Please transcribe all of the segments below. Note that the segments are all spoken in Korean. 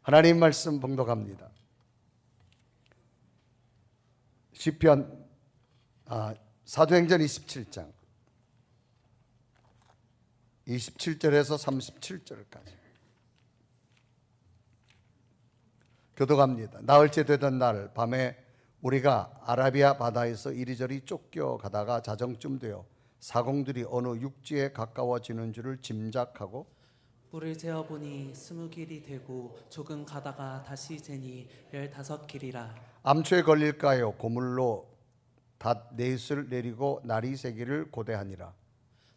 하나님 말씀 봉독합니다. 시편 사도행전 27장 27절에서 37절까지 교독합니다. 나흘째 되던 날 밤에 우리가 아라비아 바다에서 이리저리 쫓겨가다가 자정쯤 되어 사공들이 어느 육지에 가까워지는 줄을 짐작하고 물을 재어보니 20길이 되고 조금 가다가 다시 재니 15길이라. 암초에 걸릴까요? 고물로 닷 넷을 내리고 날이 새기를 고대하니라.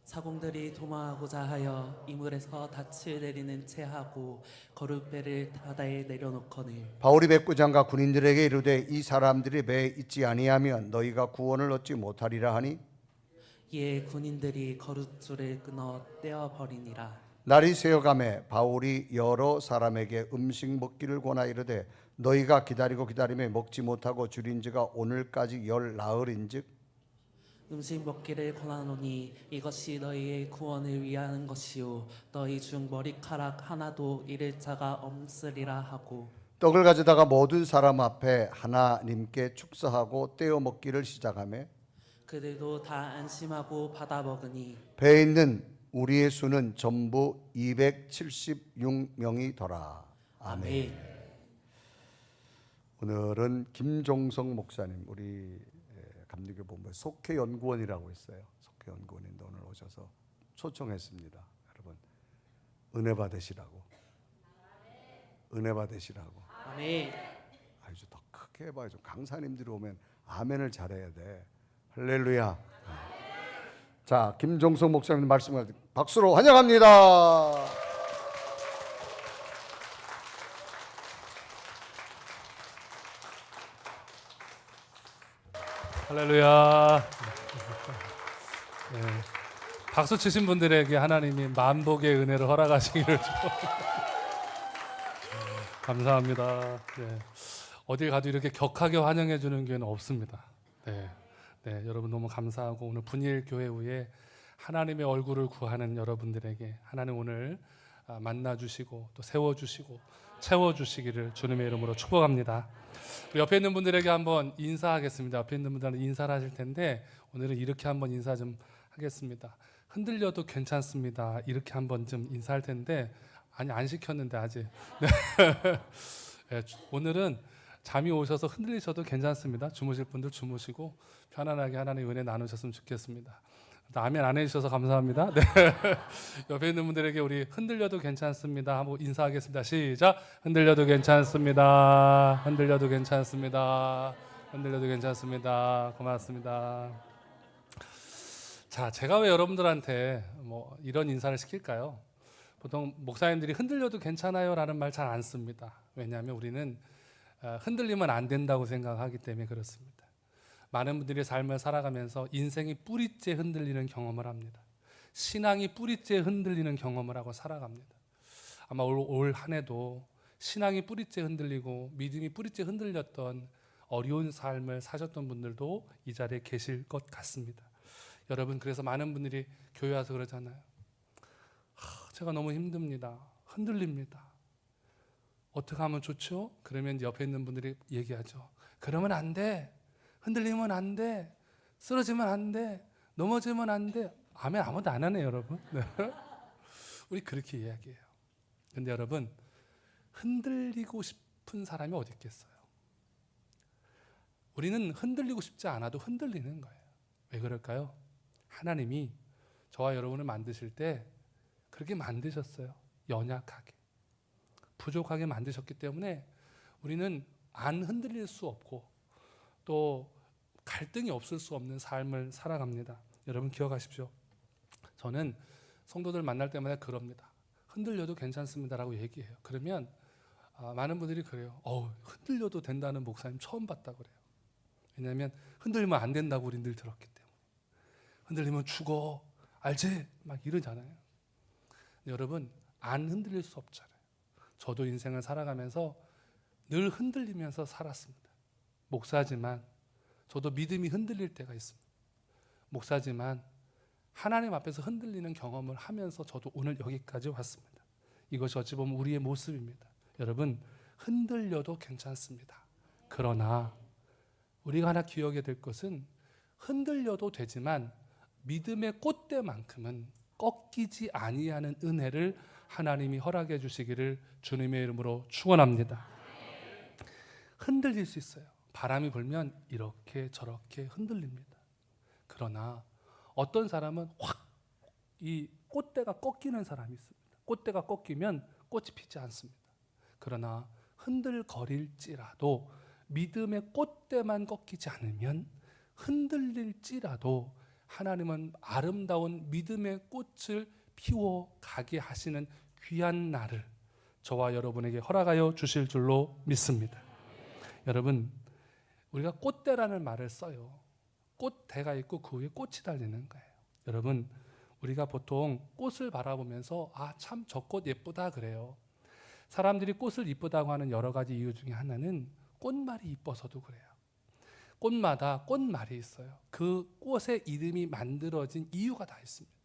사공들이 도망하고자 하여 이물에서 닻을 내리는 채 하고 거룻배를 바다에 내려놓거늘. 바울이 백부장과 군인들에게 이르되 이 사람들이 배에 있지 아니하면 너희가 구원을 얻지 못하리라 하니 이에 군인들이 거룻줄을 끊어 떼어버리니라. 날이 새어가매 바울이 여러 사람에게 음식 먹기를 권하 이르되 너희가 기다리며 먹지 못하고 줄인 지가 오늘까지 열 나흘인즉 음식 먹기를 권하노니 이것이 너희의 구원을 위하는 것이요 너희 중 머리카락 하나도 잃을 자가 없으리라 하고 떡을 가져다가 모든 사람 앞에 하나님께 축사하고 떼어 먹기를 시작하며 그들도 다 안심하고 받아 먹으니 배에 있는 우리의 수는 전부 276명이더라. 아멘. 오늘은 김종성 목사님 우리 감리교본부에 속회연구원이라고 있어요. 속회연구원인데 오늘 오셔서 초청했습니다. 여러분 은혜 받으시라고. 은혜 받으시라고. 아멘. 아주 더 크게 해봐야죠. 강사님들이 오면 아멘을 잘해야 돼. 할렐루야. 자, 김종성 목사님 말씀을 박수로 환영합니다. 할렐루야. 네. 박수 치신 분들에게 하나님이 만복의 은혜를 허락하시기를 감사합니다. 네. 어딜 가도 이렇게 격하게 환영해 주는 교회는 없습니다. 네. 네, 여러분 너무 감사하고 오늘 분일 교회 후에 하나님의 얼굴을 구하는 여러분들에게 하나님 오늘 만나 주시고 또 세워 주시고 채워 주시기를 주님의 이름으로 축복합니다. 옆에 있는 분들에게 한번 인사하겠습니다. 옆에 있는 분들은 인사를 하실 텐데 오늘은 이렇게 한번 인사 좀 하겠습니다. 흔들려도 괜찮습니다. 이렇게 한번 좀 인사할 텐데 아니 안 시켰는데 아직. 네. 네, 오늘은 잠이 오셔서 흔들리셔도 괜찮습니다. 주무실 분들 주무시고 편안하게 하나님의 은혜 나누셨으면 좋겠습니다. 아멘 안 해주셔서 감사합니다. 네. 옆에 있는 분들에게 우리 흔들려도 괜찮습니다. 한번 인사하겠습니다. 시작. 흔들려도 괜찮습니다. 흔들려도 괜찮습니다. 흔들려도 괜찮습니다. 고맙습니다. 자, 제가 왜 여러분들한테 뭐 이런 인사를 시킬까요? 보통 목사님들이 흔들려도 괜찮아요라는 말 잘 안 씁니다. 왜냐하면 우리는 흔들리면 안 된다고 생각하기 때문에 그렇습니다. 많은 분들이 삶을 살아가면서 인생이 뿌리째 흔들리는 경험을 합니다. 신앙이 뿌리째 흔들리는 경험을 하고 살아갑니다. 아마 올 한 해도 신앙이 뿌리째 흔들리고 믿음이 뿌리째 흔들렸던 어려운 삶을 사셨던 분들도 이 자리에 계실 것 같습니다. 여러분 그래서 많은 분들이 교회 와서 그러잖아요. 제가 너무 힘듭니다. 흔들립니다. 어떻게 하면 좋죠? 그러면 옆에 있는 분들이 얘기하죠. 그러면 안 돼. 흔들리면 안 돼. 쓰러지면 안 돼. 넘어지면 안 돼. 아멘 아무도 안 하네요, 여러분. 네. 우리 그렇게 이야기해요. 근데 여러분 흔들리고 싶은 사람이 어디 있겠어요? 우리는 흔들리고 싶지 않아도 흔들리는 거예요. 왜 그럴까요? 하나님이 저와 여러분을 만드실 때 그렇게 만드셨어요. 연약하게. 부족하게 만드셨기 때문에 우리는 안 흔들릴 수 없고 또 갈등이 없을 수 없는 삶을 살아갑니다. 여러분 기억하십시오. 저는 성도들 만날 때마다 그럽니다. 흔들려도 괜찮습니다라고 얘기해요. 그러면 많은 분들이 그래요. 흔들려도 된다는 목사님 처음 봤다고 그래요. 왜냐하면 흔들리면 안 된다고 우리 늘 들었기 때문에. 흔들리면 죽어. 알지? 막 이러잖아요. 근데 여러분 안 흔들릴 수 없잖아요. 저도 인생을 살아가면서 늘 흔들리면서 살았습니다. 목사지만 저도 믿음이 흔들릴 때가 있습니다. 목사지만 하나님 앞에서 흔들리는 경험을 하면서 저도 오늘 여기까지 왔습니다. 이것이 어찌 보면 우리의 모습입니다. 여러분 흔들려도 괜찮습니다. 그러나 우리가 하나 기억해야 될 것은 흔들려도 되지만 믿음의 꽃대만큼은 꺾이지 아니하는 은혜를 하나님이 허락해 주시기를 주님의 이름으로 축원합니다. 흔들릴 수 있어요. 바람이 불면 이렇게 저렇게 흔들립니다. 그러나 어떤 사람은 확 이 꽃대가 꺾이는 사람이 있습니다. 꽃대가 꺾이면 꽃이 피지 않습니다. 그러나 흔들거릴지라도 믿음의 꽃대만 꺾이지 않으면 흔들릴지라도 하나님은 아름다운 믿음의 꽃을 피워가게 하시는 귀한 날을 저와 여러분에게 허락하여 주실 줄로 믿습니다. 여러분, 우리가 꽃대라는 말을 써요. 꽃대가 있고 그 위에 꽃이 달리는 거예요. 여러분, 우리가 보통 꽃을 바라보면서 참 저 꽃 예쁘다 그래요. 사람들이 꽃을 이쁘다고 하는 여러 가지 이유 중에 하나는 꽃말이 이뻐서도 그래요. 꽃마다 꽃말이 있어요. 그 꽃의 이름이 만들어진 이유가 다 있습니다.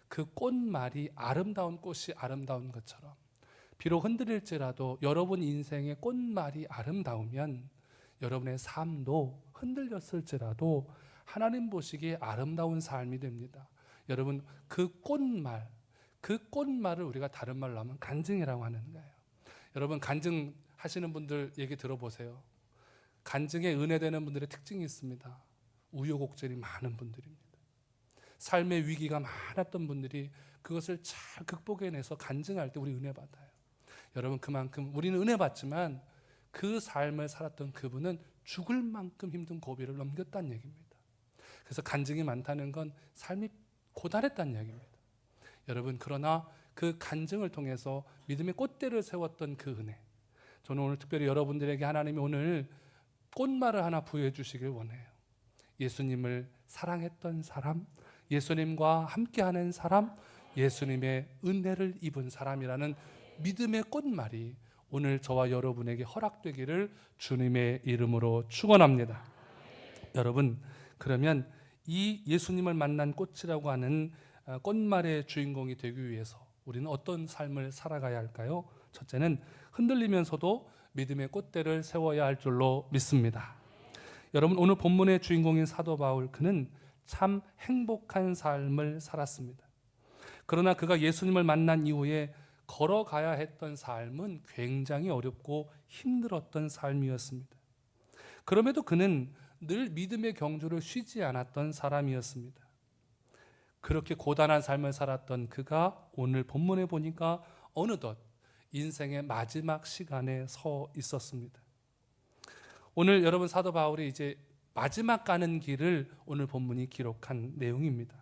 그 꽃말이 아름다운 꽃이 아름다운 것처럼 비록 흔들릴지라도 여러분 인생의 꽃말이 아름다우면 여러분의 삶도 흔들렸을지라도 하나님 보시기에 아름다운 삶이 됩니다. 여러분, 그 꽃말을 우리가 다른 말로 하면 간증이라고 하는 거예요. 여러분, 간증 하시는 분들 얘기 들어보세요. 간증에 은혜되는 분들의 특징이 있습니다. 우여곡절이 많은 분들입니다. 삶의 위기가 많았던 분들이 그것을 잘 극복해내서 간증할 때 우리 은혜 받아요. 여러분, 그만큼 우리는 은혜 받지만 그 삶을 살았던 그분은 죽을 만큼 힘든 고비를 넘겼다는 얘기입니다. 그래서 간증이 많다는 건 삶이 고단했다는 이야기입니다. 여러분, 그러나 그 간증을 통해서 믿음의 꽃대를 세웠던 그 은혜, 저는 오늘 특별히 여러분들에게 하나님이 오늘 꽃말을 하나 부여해 주시길 원해요. 예수님을 사랑했던 사람, 예수님과 함께하는 사람, 예수님의 은혜를 입은 사람이라는 믿음의 꽃말이 오늘 저와 여러분에게 허락되기를 주님의 이름으로 축원합니다. 여러분, 그러면 이 예수님을 만난 꽃이라고 하는 꽃말의 주인공이 되기 위해서 우리는 어떤 삶을 살아가야 할까요? 첫째는 흔들리면서도 믿음의 꽃대를 세워야 할 줄로 믿습니다. 여러분, 오늘 본문의 주인공인 사도 바울, 그는 참 행복한 삶을 살았습니다. 그러나 그가 예수님을 만난 이후에 걸어가야 했던 삶은 굉장히 어렵고 힘들었던 삶이었습니다. 그럼에도 그는 늘 믿음의 경주를 쉬지 않았던 사람이었습니다. 그렇게 고단한 삶을 살았던 그가 오늘 본문에 보니까 어느덧 인생의 마지막 시간에 서 있었습니다. 오늘 여러분, 사도 바울이 이제 마지막 가는 길을 오늘 본문이 기록한 내용입니다.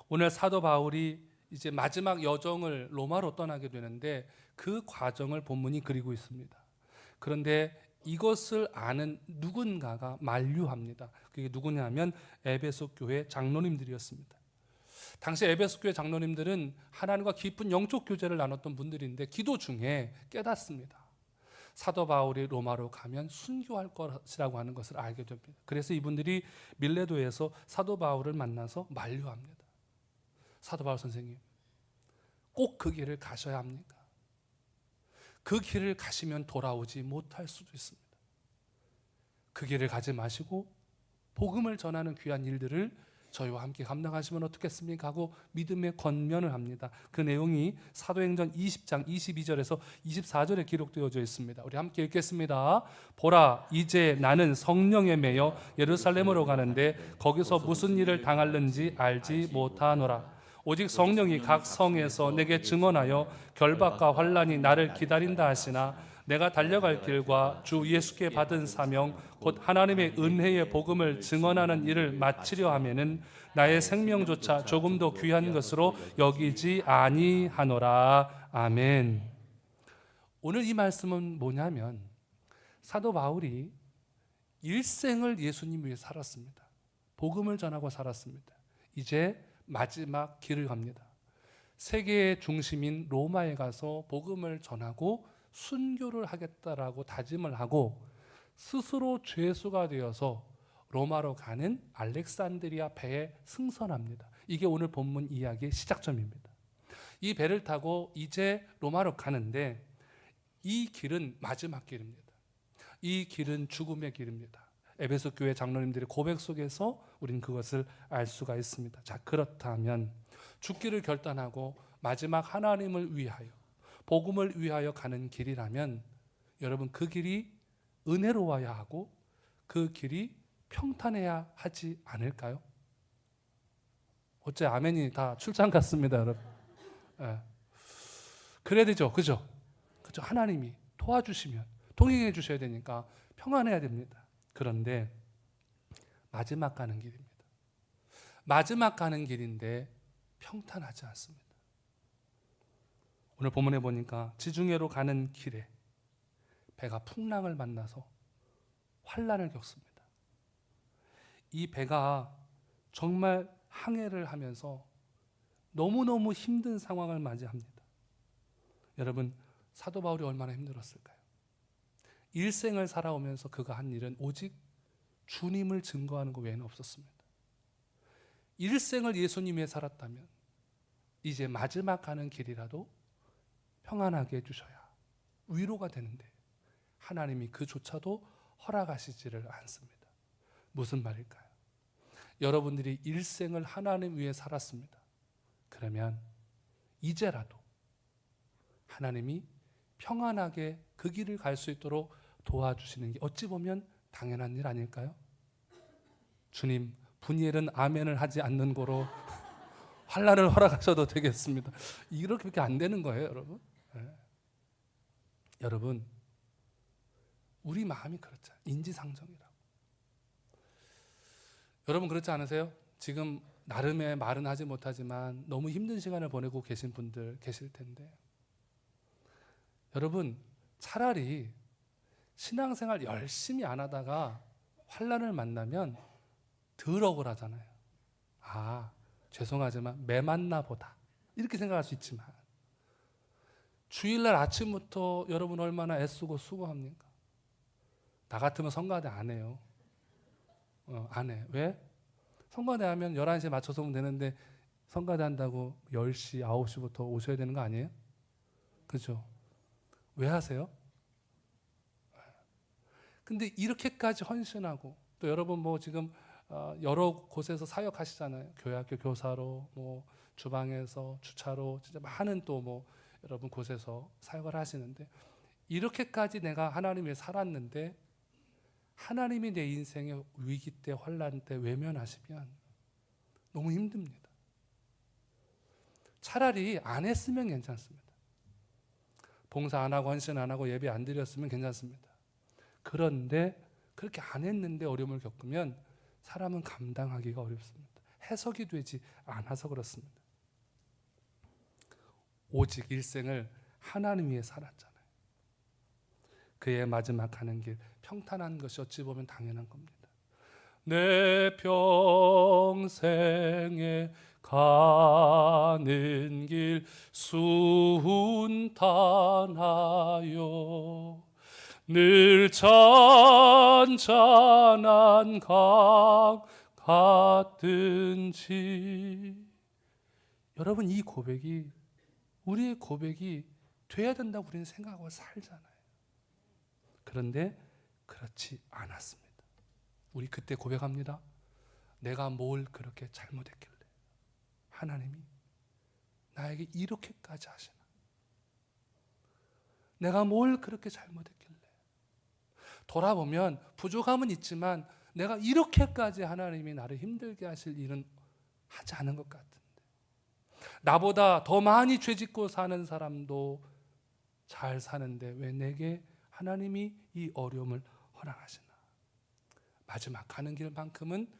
오늘 사도 바울이 이제 마지막 여정을 로마로 떠나게 되는데 그 과정을 본문이 그리고 있습니다. 그런데 이것을 아는 누군가가 만류합니다. 그게 누구냐면 에베소 교회 장로님들이었습니다. 당시 에베소 교회 장로님들은 하나님과 깊은 영적 교제를 나눴던 분들인데 기도 중에 깨닫습니다. 사도 바울이 로마로 가면 순교할 것이라고 하는 것을 알게 됩니다. 그래서 이분들이 밀레도에서 사도 바울을 만나서 만류합니다. 사도 바울 선생님, 꼭 그 길을 가셔야 합니까? 그 길을 가시면 돌아오지 못할 수도 있습니다. 그 길을 가지 마시고 복음을 전하는 귀한 일들을 저희와 함께 감당하시면 어떻겠습니까? 하고 믿음의 권면을 합니다. 그 내용이 사도행전 20장 22절에서 24절에 기록되어져 있습니다. 우리 함께 읽겠습니다. 보라, 이제 나는 성령에 매여 예루살렘으로 가는데 거기서 무슨 일을 당할는지 알지 못하노라. 오직 성령이 각 성에서 내게 증언하여 결박과 환난이 나를 기다린다 하시나 내가 달려갈 길과 주 예수께 받은 사명 곧 하나님의 은혜의 복음을 증언하는 일을 마치려 하면은 나의 생명조차 조금도 귀한 것으로 여기지 아니하노라. 아멘. 오늘 이 말씀은 뭐냐면 사도 바울이 일생을 예수님 위해 살았습니다. 복음을 전하고 살았습니다. 이제 마지막 길을 갑니다. 세계의 중심인 로마에 가서 복음을 전하고 순교를 하겠다라고 다짐을 하고 스스로 죄수가 되어서 로마로 가는 알렉산드리아 배에 승선합니다. 이게 오늘 본문 이야기의 시작점입니다. 이 배를 타고 이제 로마로 가는데 이 길은 마지막 길입니다. 이 길은 죽음의 길입니다. 에베소 교회 장로님들의 고백 속에서 우린 그것을 알 수가 있습니다. 자, 그렇다면 죽기를 결단하고 마지막 하나님을 위하여, 복음을 위하여 가는 길이라면 여러분, 그 길이 은혜로워야 하고 그 길이 평탄해야 하지 않을까요? 어째 아멘이 다 출장 같습니다, 여러분. 예. 그래야 되죠, 그죠? 그죠? 하나님이 도와주시면, 동행해 주셔야 되니까 평안해야 됩니다. 그런데 마지막 가는 길입니다. 마지막 가는 길인데 평탄하지 않습니다. 오늘 본문에 보니까 지중해로 가는 길에 배가 풍랑을 만나서 환난을 겪습니다. 이 배가 정말 항해를 하면서 너무너무 힘든 상황을 맞이합니다. 여러분, 사도 바울이 얼마나 힘들었을까요? 일생을 살아오면서 그가 한 일은 오직 주님을 증거하는 것 외에는 없었습니다. 일생을 예수님 위해 살았다면 이제 마지막 가는 길이라도 평안하게 해주셔야 위로가 되는데 하나님이 그조차도 허락하시지를 않습니다. 무슨 말일까요? 여러분들이 일생을 하나님 위해 살았습니다. 그러면 이제라도 하나님이 평안하게 그 길을 갈 수 있도록 도와주시는 게 어찌 보면 당연한 일 아닐까요? 주님, 분이엘은 아멘을 하지 않는 거로 환난을 허락하셔도 되겠습니다. 이렇게밖에 안 되는 거예요, 여러분. 네. 여러분, 우리 마음이 그렇죠. 인지상정이라고. 여러분 그렇지 않으세요? 지금 나름의 말은 하지 못하지만 너무 힘든 시간을 보내고 계신 분들 계실 텐데, 여러분 차라리 신앙생활 열심히 안 하다가 환난을 만나면 덜 억울하잖아요. 아, 죄송하지만 매 만나 보다, 이렇게 생각할 수 있지만 주일날 아침부터 여러분 얼마나 애쓰고 수고합니까? 나 같으면 성가대 안 해요. 안 해. 왜? 성가대 하면 11시에 맞춰서 오면 되는데 성가대 한다고 10시, 9시부터 오셔야 되는 거 아니에요? 그죠? 왜 하세요? 근데 이렇게까지 헌신하고, 또 여러분 뭐 지금 여러 곳에서 사역하시잖아요. 교회학교 교사로, 뭐 주방에서, 주차로, 진짜 많은 또 뭐 여러분 곳에서 사역을 하시는데, 이렇게까지 내가 하나님 위해 살았는데 하나님이 내 인생의 위기 때, 환난 때 외면하시면 너무 힘듭니다. 차라리 안 했으면 괜찮습니다. 봉사 안 하고 헌신 안 하고 예배 안 드렸으면 괜찮습니다. 그런데 그렇게 안 했는데 어려움을 겪으면 사람은 감당하기가 어렵습니다. 해석이 되지 않아서 그렇습니다. 오직 일생을 하나님 위해 살았잖아요. 그의 마지막 가는 길, 평탄한 것이 어찌 보면 당연한 겁니다. 내 평생에 가는 길 순탄하여 늘 잔잔한 강 같든지. 여러분, 이 고백이 우리의 고백이 돼야 된다고 우리는 생각하고 살잖아요. 그런데 그렇지 않았습니다. 우리 그때 고백합니다. 내가 뭘 그렇게 잘못했길래 하나님이 나에게 이렇게까지 하시나? 내가 뭘 그렇게 잘못했길래? 돌아보면 부족함은 있지만 내가 이렇게까지 하나님이 나를 힘들게 하실 일은 하지 않은 것 같은데, 나보다 더 많이 죄짓고 사는 사람도 잘 사는데 왜 내게 하나님이 이 어려움을 허락하시나? 마지막 가는 길만큼은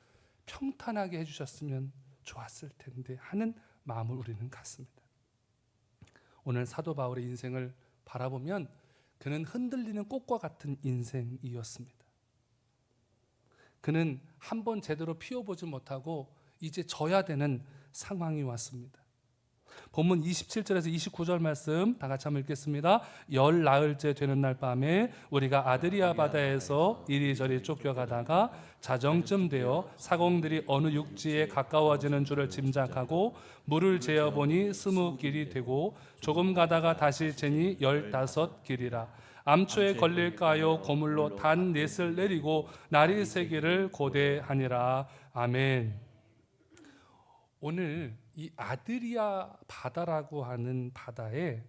평탄하게 해주셨으면 좋았을 텐데 하는 마음을 우리는 갖습니다. 오늘 사도 바울의 인생을 바라보면 그는 흔들리는 꽃과 같은 인생이었습니다. 그는 한 번 제대로 피워보지 못하고 이제 져야 되는 상황이 왔습니다. 본문 27절에서 29절 말씀 다 같이 한번 읽겠습니다. 열 나흘째 되는 날 밤에 우리가 아드리아 바다에서 이리저리 쫓겨가다가 자정쯤 되어 사공들이 어느 육지에 가까워지는 줄을 짐작하고 물을 재어보니 20길이 되고 조금 가다가 다시 재니 15길이라. 암초에 걸릴까요? 고물로 단 넷을 내리고 날이 세기를 고대하니라. 아멘. 오늘 이 아드리아 바다라고 하는 바다에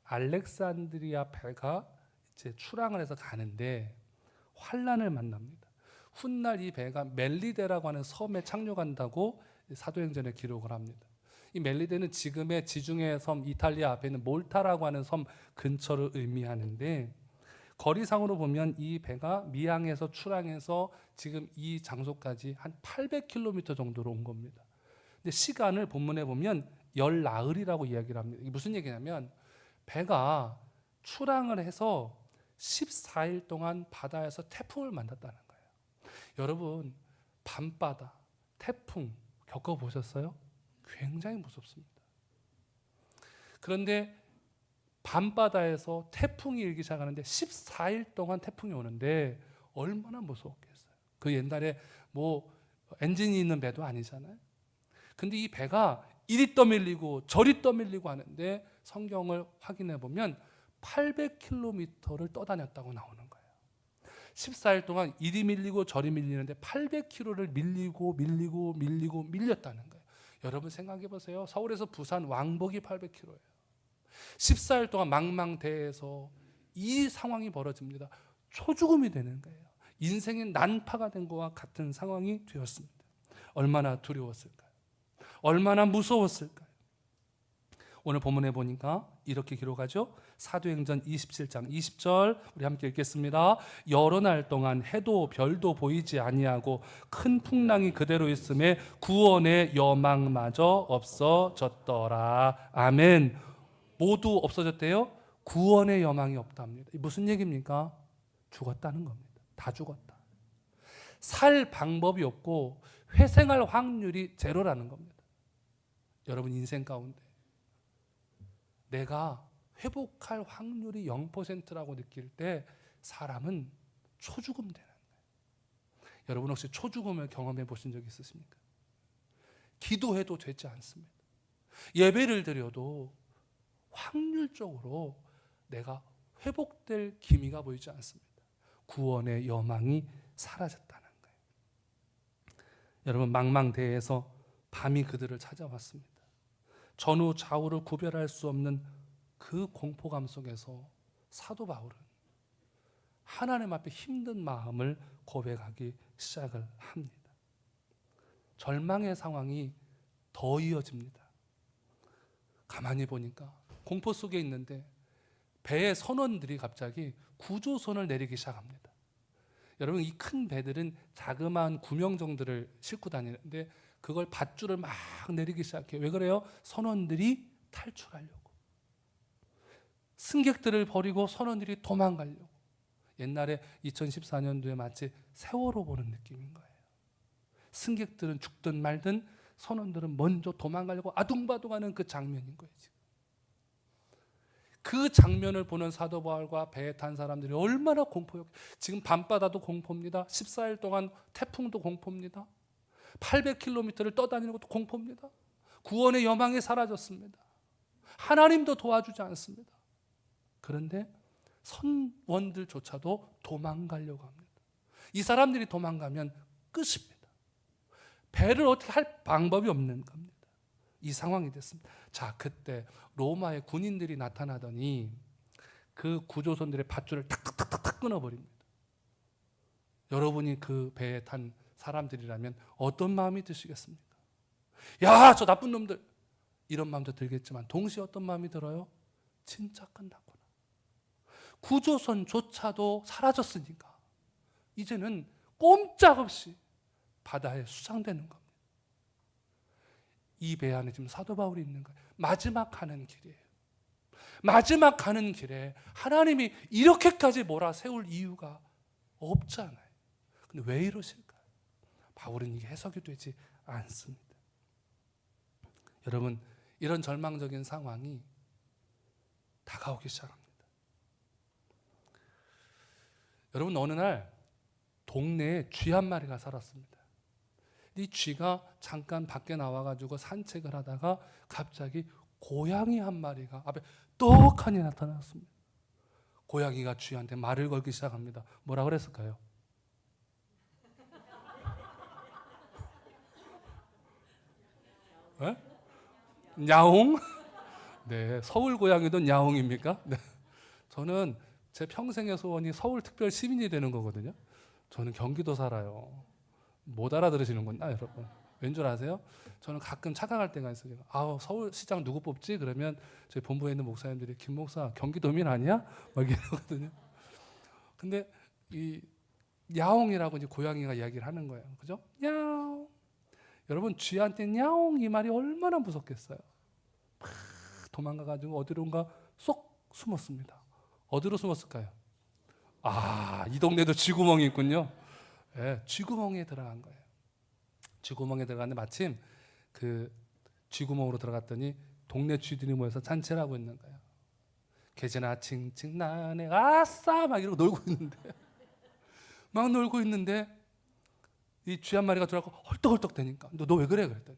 알렉산드리아 배가 이제 출항을 해서 가는데 환란을 만납니다. 훗날 이 배가 멜리데라고 하는 섬에 착륙한다고 사도행전에 기록을 합니다. 이 멜리데는 지금의 지중해 섬 이탈리아 앞에 있는 몰타라고 하는 섬 근처를 의미하는데, 거리상으로 보면 이 배가 미항에서 출항해서 지금 이 장소까지 한 800km 정도로 온 겁니다. 근데 시간을 본문에 보면 열 나흘이라고 이야기를 합니다. 이게 무슨 얘기냐면 배가 출항을 해서 14일 동안 바다에서 태풍을 만났다는 거예요. 여러분, 밤바다, 태풍 겪어보셨어요? 굉장히 무섭습니다. 그런데 밤바다에서 태풍이 일기 시작하는데 14일 동안 태풍이 오는데 얼마나 무서웠겠어요. 그 옛날에 뭐 엔진이 있는 배도 아니잖아요. 근데 이 배가 이리 떠밀리고 저리 떠밀리고 하는데 성경을 확인해 보면 800km를 떠다녔다고 나오는 거예요. 14일 동안 이리 밀리고 저리 밀리는데 800km를 밀렸다는 거예요. 여러분 생각해 보세요. 서울에서 부산 왕복이 800km예요. 14일 동안 망망대해에서 이 상황이 벌어집니다. 초죽음이 되는 거예요. 인생의 난파가 된 것과 같은 상황이 되었습니다. 얼마나 두려웠을까요? 얼마나 무서웠을까요? 오늘 본문에 보니까 이렇게 기록하죠. 사도행전 27장 20절 우리 함께 읽겠습니다. 여러 날 동안 해도 별도 보이지 아니하고 큰 풍랑이 그대로 있음에 구원의 여망마저 없어졌더라. 아멘. 모두 없어졌대요. 구원의 여망이 없답니다. 무슨 얘기입니까? 죽었다는 겁니다. 다 죽었다. 살 방법이 없고 회생할 확률이 제로라는 겁니다. 여러분 인생 가운데 내가 회복할 확률이 0%라고 느낄 때 사람은 초죽음 되는 거예요. 여러분 혹시 초죽음을 경험해 보신 적 있으십니까? 기도해도 되지 않습니다. 예배를 드려도 확률적으로 내가 회복될 기미가 보이지 않습니다. 구원의 여망이 사라졌다는 거예요. 여러분 망망대해에서 밤이 그들을 찾아왔습니다. 전후 좌우를 구별할 수 없는 그 공포감 속에서 사도 바울은 하나님 앞에 힘든 마음을 고백하기 시작을 합니다. 절망의 상황이 더 이어집니다. 가만히 보니까 공포 속에 있는데 배의 선원들이 갑자기 구조선을 내리기 시작합니다. 여러분 이 큰 배들은 자그마한 구명정들을 싣고 다니는데 그걸 밧줄을 막 내리기 시작해요. 왜 그래요? 선원들이 탈출하려고. 승객들을 버리고 선원들이 도망가려고. 옛날에 2014년도에 마치 세월호 보는 느낌인 거예요. 승객들은 죽든 말든 선원들은 먼저 도망가려고 아둥바둥하는 그 장면인 거예요. 지금. 그 장면을 보는 사도 바울과 배에 탄 사람들이 얼마나 공포였고, 지금 밤바다도 공포입니다. 14일 동안 태풍도 공포입니다. 800km를 떠다니는 것도 공포입니다. 구원의 여망이 사라졌습니다. 하나님도 도와주지 않습니다. 그런데 선원들조차도 도망가려고 합니다. 이 사람들이 도망가면 끝입니다. 배를 어떻게 할 방법이 없는 겁니다. 이 상황이 됐습니다. 자, 그때 로마의 군인들이 나타나더니 그 구조선들의 밧줄을 탁탁탁탁 끊어버립니다. 여러분이 그 배에 탄 사람들이라면 어떤 마음이 드시겠습니까? 야, 저 나쁜 놈들! 이런 마음도 들겠지만 동시에 어떤 마음이 들어요? 진짜 끝났구나. 구조선조차도 사라졌으니까 이제는 꼼짝없이 바다에 수장되는 겁니다. 이 배 안에 지금 사도 바울이 있는 거예요. 마지막 가는 길이에요. 마지막 가는 길에 하나님이 이렇게까지 몰아세울 이유가 없잖아요. 근데 왜 이러실까요? 바울은 이게 해석이 되지 않습니다. 여러분, 이런 절망적인 상황이 다가오기 시작합니다. 여러분, 어느 날 동네에 쥐 한 마리가 살았습니다. 이 쥐가 잠깐 밖에 나와가지고 산책을 하다가 갑자기 고양이 한 마리가 앞에 떡하니 나타났습니다. 고양이가 쥐한테 말을 걸기 시작합니다. 뭐라 그랬을까요? 네? 야옹? 네, 서울 고양이도 야옹입니까? 네. 저는 제 평생의 소원이 서울 특별 시민이 되는 거거든요. 저는 경기도 살아요. 못 알아들으시는구나, 여러분. 왠 줄 아세요? 저는 가끔 착각할 때가 있어요. 서울시장 누구 뽑지? 그러면 저희 본부에 있는 목사님들이 김 목사 경기도민 아니야? 막 이러거든요. 근데 이 야옹이라고 이제 고양이가 이야기를 하는 거예요. 그죠? 야옹. 여러분, 쥐한테 야옹 이 말이 얼마나 무섭겠어요. 막 도망가가지고 어디론가 쏙 숨었습니다. 어디로 숨었을까요? 이 동네도 쥐구멍이 있군요. 네, 쥐구멍에 들어간 거예요. 쥐구멍에 들어갔는데 마침 그 쥐구멍으로 들어갔더니 동네 쥐들이 모여서 잔치를 하고 있는 거예요. 개제나 칭칭 나네 아싸 막 이러고 놀고 있는데 이 쥐 한 마리가 들어가고 헐떡헐떡 대니까 너 왜 그래? 그랬더니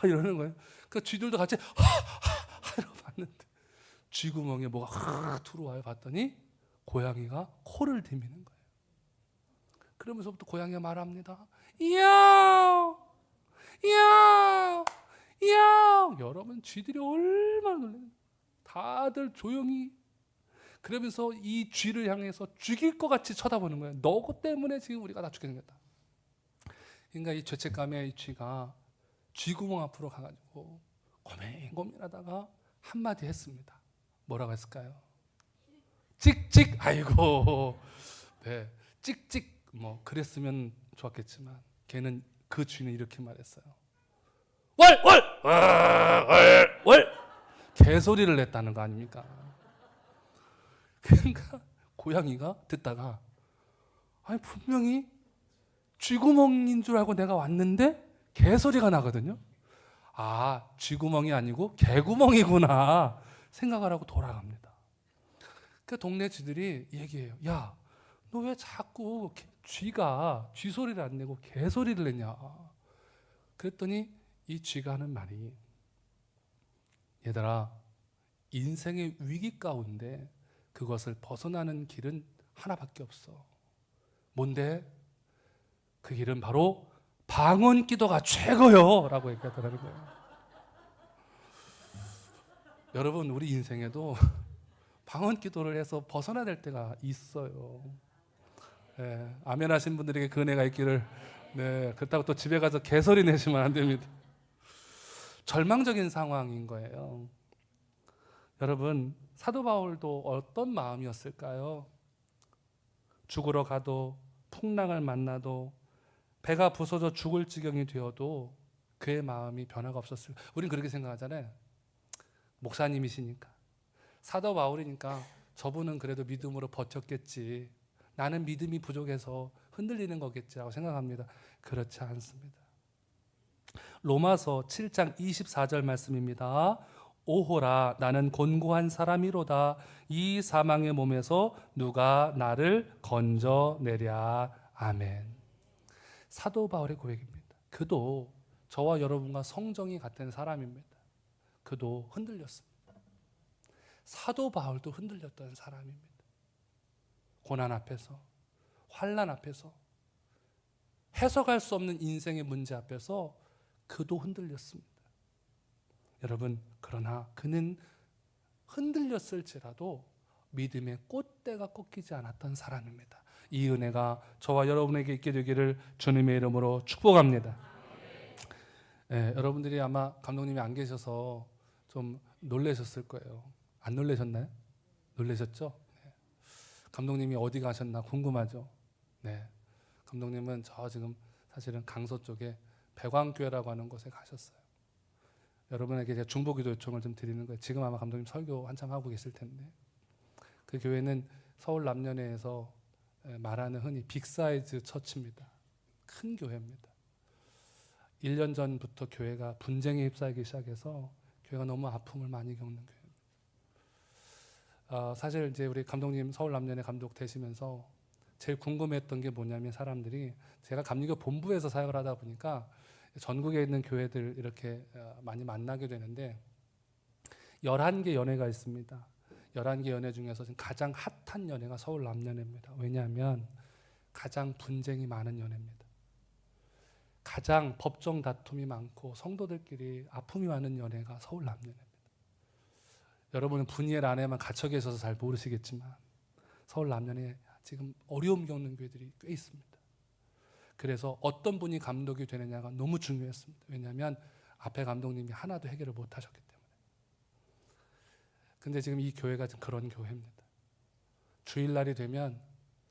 이러는 거예요. 그 쥐들도 같이 이러고 봤는데 쥐구멍에 뭐가 들어와요. 봤더니 고양이가 코를 디미는 거예요. 그러면서부터 고양이가 말합니다. 이야, 이야, 이야. 여러분, 쥐들이 얼마나 놀라요. 다들 조용히. 그러면서 이 쥐를 향해서 죽일 것 같이 쳐다보는 거예요. 너 때문에 지금 우리가 다 죽게 생겼다. 그러니까 이 죄책감에 이 쥐가 쥐구멍 앞으로 가가지고 고민하다가 한마디 했습니다. 뭐라고 했을까요? 찍찍. 아이고, 네, 찍찍. 뭐 그랬으면 좋았겠지만 걔는 그 쥐는 이렇게 말했어요. 월 개소리를 냈다는 거 아닙니까? 그러니까 고양이가 듣다가 분명히 쥐구멍인 줄 알고 내가 왔는데 개소리가 나거든요. 쥐구멍이 아니고 개구멍이구나 생각을 하고 돌아갑니다. 그 동네 쥐들이 얘기해요. 야, 너 왜 자꾸 쥐가 쥐소리를 안 내고 개소리를 내냐. 그랬더니 이 쥐가 하는 말이, 얘들아, 인생의 위기 가운데 그것을 벗어나는 길은 하나밖에 없어. 뭔데? 그 길은 바로 방언 기도가 최고요 라고 얘기하더라는 거예요. 여러분, 우리 인생에도 방언 기도를 해서 벗어나야 될 때가 있어요. 네, 아멘 하신 분들에게 그 은혜가 있기를. 네, 그렇다고 또 집에 가서 개소리 내시면 안 됩니다. 절망적인 상황인 거예요. 여러분, 사도 바울도 어떤 마음이었을까요? 죽으러 가도, 풍랑을 만나도, 배가 부서져 죽을 지경이 되어도 그의 마음이 변화가 없었어요. 우린 그렇게 생각하잖아요. 목사님이시니까, 사도 바울이니까 저분은 그래도 믿음으로 버텼겠지, 나는 믿음이 부족해서 흔들리는 거겠지라고 생각합니다. 그렇지 않습니다. 로마서 7장 24절 말씀입니다. 오호라, 나는 곤고한 사람이로다. 이 사망의 몸에서 누가 나를 건져내랴. 아멘. 사도 바울의 고백입니다. 그도 저와 여러분과 성정이 같은 사람입니다. 그도 흔들렸습니다. 사도 바울도 흔들렸던 사람입니다. 고난 앞에서, 환난 앞에서, 해석할 수 없는 인생의 문제 앞에서 그도 흔들렸습니다. 여러분, 그러나 그는 흔들렸을지라도 믿음의 꽃대가 꺾이지 않았던 사람입니다. 이 은혜가 저와 여러분에게 있게 되기를 주님의 이름으로 축복합니다. 네, 여러분들이 아마 감독님이 안 계셔서 좀 놀라셨을 거예요. 안 놀라셨나요? 놀라셨죠? 네. 감독님이 어디 가셨나 궁금하죠? 네, 감독님은 저 지금 사실은 강서 쪽에 백왕교회라고 하는 곳에 가셨어요. 여러분에게 제가 중보기도 요청을 좀 드리는 거예요. 지금 아마 감독님 설교 한참 하고 계실 텐데, 그 교회는 서울 남년회에서 말하는 흔히 빅사이즈 처치입니다. 큰 교회입니다. 1년 전부터 교회가 분쟁에 휩싸이기 시작해서 교회가 너무 아픔을 많이 겪는 교회입니다. 사실 이제 우리 감독님 서울 남년의 감독 되시면서 제일 궁금했던 게 뭐냐면, 사람들이 제가 감리교 본부에서 사역을 하다 보니까 전국에 있는 교회들 이렇게 많이 만나게 되는데 11개 연회가 있습니다. 11개 연회 중에서 지금 가장 핫한 연회가 서울 남연회입니다. 왜냐하면 가장 분쟁이 많은 연회입니다. 가장 법정 다툼이 많고 성도들끼리 아픔이 많은 연회가 서울 남연회입니다. 여러분은 분이엘 안에만 갇혀 계셔서 잘 모르시겠지만 서울 남연회 지금 어려움 겪는 교회들이 꽤 있습니다. 그래서 어떤 분이 감독이 되느냐가 너무 중요했습니다. 왜냐하면 앞에 감독님이 하나도 해결을 못 하셨기 때문에. 근데 지금 이 교회가 지금 그런 교회입니다. 주일날이 되면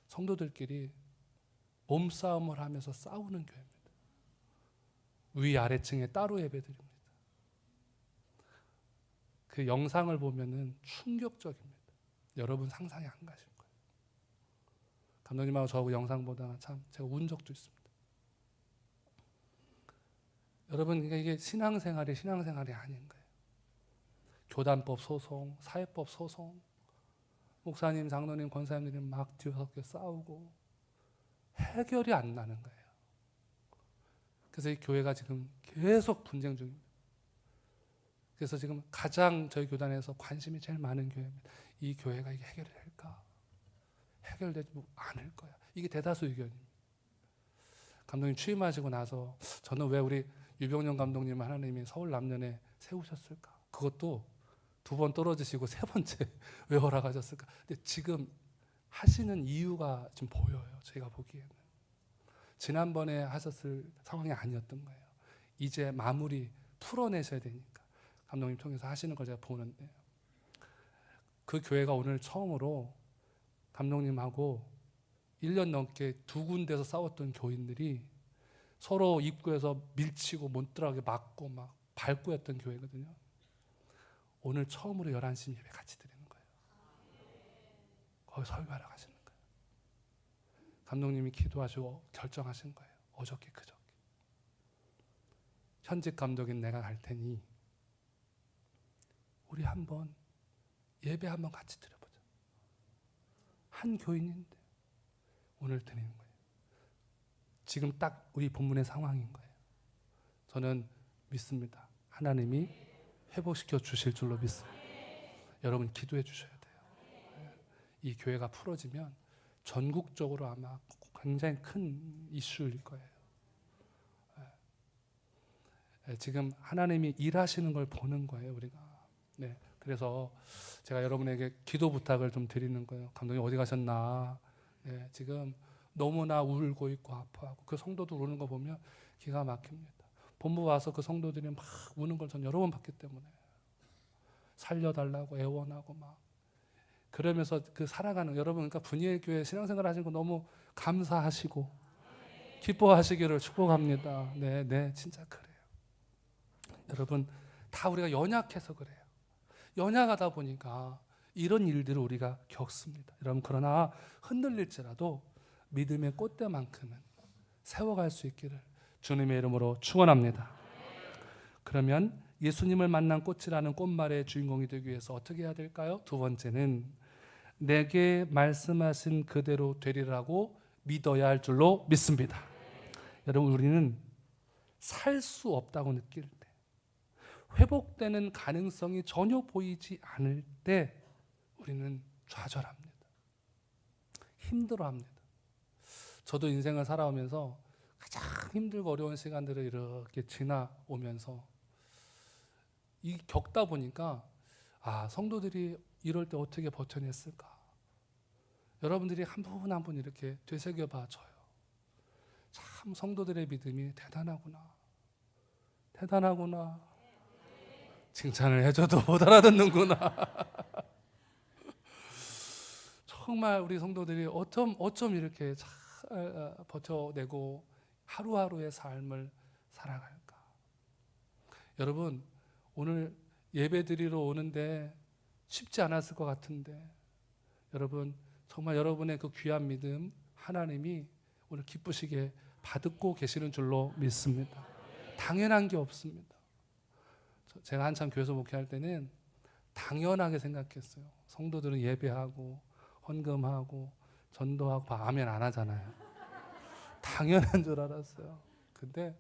성도들끼리 몸싸움을 하면서 싸우는 교회입니다. 위아래층에 따로 예배드립니다. 그 영상을 보면은 충격적입니다. 여러분 상상이 안 가실 거예요. 감독님하고 저하고 영상 보다가 참 제가 운 적도 있습니다. 여러분, 이게 신앙생활이 아닌 거예요. 교단법 소송, 사회법 소송, 목사님, 장로님, 권사님들이 막 뒤섞여 싸우고 해결이 안 나는 거예요. 그래서 이 교회가 지금 계속 분쟁 중입니다. 그래서 지금 가장 저희 교단에서 관심이 제일 많은 교회입니다. 이 교회가 이게 해결이 될까? 해결되지 않을 거야. 이게 대다수 의견입니다. 감독님 취임하시고 나서 저는 왜 우리 유병영 감독님 하나님이 서울 남년에 세우셨을까? 그것도 2번 떨어지시고 3번째 왜 허락하셨을까? 근데 지금 하시는 이유가 좀 보여요. 제가 보기에는 지난번에 하셨을 상황이 아니었던 거예요. 이제 마무리 풀어내셔야 되니까 감독님 통해서 하시는 걸 제가 보는데, 그 교회가 오늘 처음으로 감독님하고 1년 넘게 2군데서 싸웠던 교인들이 서로 입구에서 밀치고 못 들어가게 막고 막 밟고 했던 교회거든요. 오늘 처음으로 11시 예배 같이 드리는 거예요. 거기 설교하러 가시는 거예요. 감독님이 기도하시고 결정하신 거예요. 어저께 그저께. 현직 감독인 내가 갈 테니 우리 한번 예배 한번 같이 드려보자. 한 교인인데 오늘 드리는 거예요. 지금 딱 우리 본문의 상황인 거예요. 저는 믿습니다. 하나님이 회복시켜 주실 줄로 믿습니다. 여러분 기도해 주셔야 돼요. 이 교회가 풀어지면 전국적으로 아마 굉장히 큰 이슈일 거예요. 지금 하나님이 일하시는 걸 보는 거예요, 우리가. 네, 그래서 제가 여러분에게 기도 부탁을 좀 드리는 거예요. 감독님 어디 가셨나? 네, 지금 너무나 울고 있고 아파하고 그 성도들 우는 거 보면 기가 막힙니다. 본부 와서 그 성도들이 막 우는 걸 전 여러 번 봤기 때문에 살려달라고 애원하고 막 그러면서 그 살아가는 여러분, 그러니까 분이엘 교회 신앙생활 하시는 거 너무 감사하시고 기뻐하시기를 축복합니다. 네, 진짜 그래요. 여러분 다 우리가 연약해서 그래요. 연약하다 보니까 이런 일들을 우리가 겪습니다. 여러분, 그러나 흔들릴지라도 믿음의 꽃대만큼은 세워갈 수 있기를 주님의 이름으로 축원합니다. 그러면 예수님을 만난 꽃이라는 꽃말의 주인공이 되기 위해서 어떻게 해야 될까요? 2번째는 내게 말씀하신 그대로 되리라고 믿어야 할 줄로 믿습니다. 여러분, 우리는 살 수 없다고 느낄 때, 회복되는 가능성이 전혀 보이지 않을 때 우리는 좌절합니다. 힘들어합니다. 저도 인생을 살아오면서 가장 힘들고 어려운 시간들을 이렇게 지나오면서 이 겪다 보니까 성도들이 이럴 때 어떻게 버텨냈을까? 여러분들이 한 분 한 분 이렇게 되새겨봐 줘요. 참 성도들의 믿음이 대단하구나. 칭찬을 해줘도 못 알아듣는구나. 정말 우리 성도들이 어쩜 이렇게 잘 버텨내고 하루하루의 삶을 살아갈까? 여러분, 오늘 예배 드리러 오는데 쉽지 않았을 것 같은데, 여러분 정말 여러분의 그 귀한 믿음 하나님이 오늘 기쁘시게 받고 계시는 줄로 믿습니다. 당연한 게 없습니다. 제가 한참 교회에서 목회할 때는 당연하게 생각했어요. 성도들은 예배하고 헌금하고 전도하고 아멘 안 하잖아요. 당연한 줄 알았어요. 근데